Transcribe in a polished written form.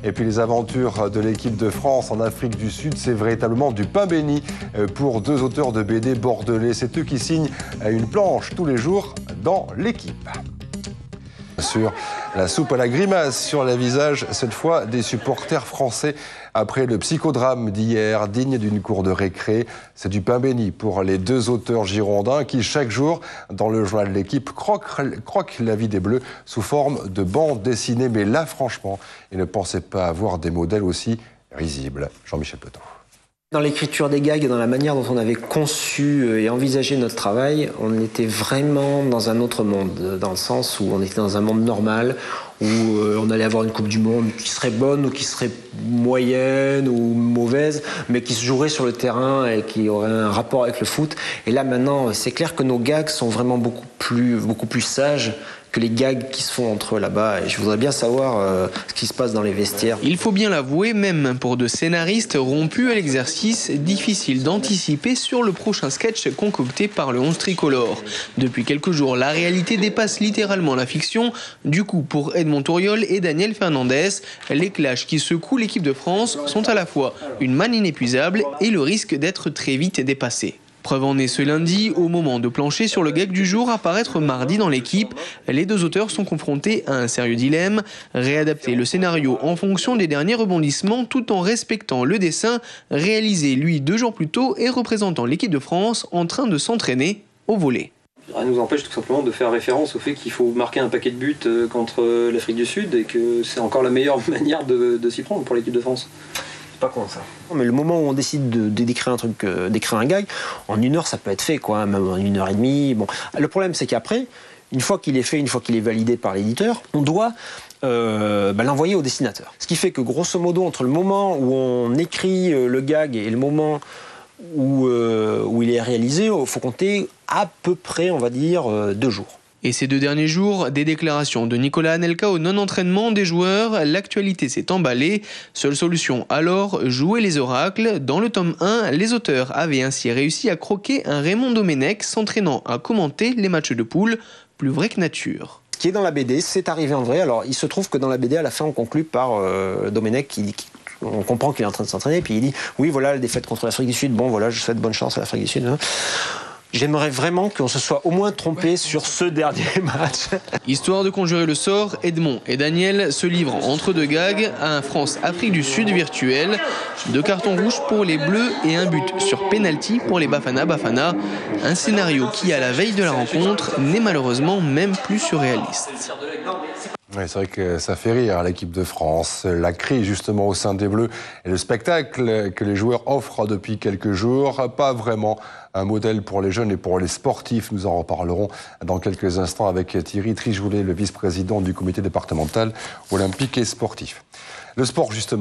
Et puis les aventures de l'équipe de France en Afrique du Sud, c'est véritablement du pain béni pour deux auteurs de BD bordelais. C'est eux qui signent une planche tous les jours dans l'équipe. Sur la soupe à la grimace sur les visages, cette fois des supporters français après le psychodrame d'hier, digne d'une cour de récré. C'est du pain béni pour les deux auteurs girondins qui, chaque jour, dans le journal de l'équipe, croquent la vie des Bleus sous forme de bande dessinée. Mais là, franchement, ils ne pensaient pas avoir des modèles aussi risibles. Jean-Michel Petot. Dans l'écriture des gags et dans la manière dont on avait conçu et envisagé notre travail, on était vraiment dans un autre monde, dans le sens où on était dans un monde normal, où on allait avoir une Coupe du Monde qui serait bonne ou qui serait moyenne ou mauvaise, mais qui se jouerait sur le terrain et qui aurait un rapport avec le foot. Et là maintenant, c'est clair que nos gags sont vraiment beaucoup plus sages que les gags qui se font entre eux là-bas. Et je voudrais bien savoir ce qui se passe dans les vestiaires. Il faut bien l'avouer, même pour de scénaristes rompus à l'exercice, difficile d'anticiper sur le prochain sketch concocté par le 11 tricolore. Depuis quelques jours, la réalité dépasse littéralement la fiction. Du coup, pour Edmond Touriol et Daniel Fernandez, les clashs qui secouent l'équipe de France sont à la fois une manne inépuisable et le risque d'être très vite dépassé. Preuve en est ce lundi, au moment de plancher sur le gag du jour à paraître mardi dans l'équipe, les deux auteurs sont confrontés à un sérieux dilemme, réadapter le scénario en fonction des derniers rebondissements tout en respectant le dessin réalisé lui 2 jours plus tôt et représentant l'équipe de France en train de s'entraîner au volley. Rien ne nous empêche tout simplement de faire référence au fait qu'il faut marquer un paquet de buts contre l'Afrique du Sud et que c'est encore la meilleure manière de s'y prendre pour l'équipe de France. Pas con ça. Mais le moment où on décide d'écrire un truc, d'écrire un gag, en 1 heure ça peut être fait, quoi, même en 1h30. Bon, le problème c'est qu'après, une fois qu'il est fait, une fois qu'il est validé par l'éditeur, on doit l'envoyer au dessinateur. Ce qui fait que grosso modo, entre le moment où on écrit le gag et le moment où il est réalisé, il faut compter à peu près, on va dire, 2 jours. Et ces 2 derniers jours, des déclarations de Nicolas Anelka au non-entraînement des joueurs, l'actualité s'est emballée. Seule solution alors, jouer les oracles. Dans le tome 1, les auteurs avaient ainsi réussi à croquer un Raymond Domenech s'entraînant à commenter les matchs de poule, plus vrai que nature. Ce qui est dans la BD, c'est arrivé en vrai. Alors il se trouve que dans la BD, à la fin, on conclut par Domenech on comprend qu'il est en train de s'entraîner, puis il dit « Oui, voilà, la défaite contre l'Afrique du Sud, bon voilà, je souhaite bonne chance à l'Afrique du Sud. Hein. » J'aimerais vraiment qu'on se soit au moins trompé sur ce dernier match. Histoire de conjurer le sort, Edmond et Daniel se livrent entre 2 gags à un France-Afrique du Sud virtuel. 2 cartons rouges pour les Bleus et un but sur penalty pour les Bafana. Un scénario qui, à la veille de la rencontre, n'est malheureusement même plus surréaliste. Oui, c'est vrai que ça fait rire l'équipe de France. La crise justement au sein des Bleus et le spectacle que les joueurs offrent depuis quelques jours, pas vraiment un modèle pour les jeunes et pour les sportifs. Nous en reparlerons dans quelques instants avec Thierry Trigoulet, le vice-président du comité départemental olympique et sportif. Le sport justement.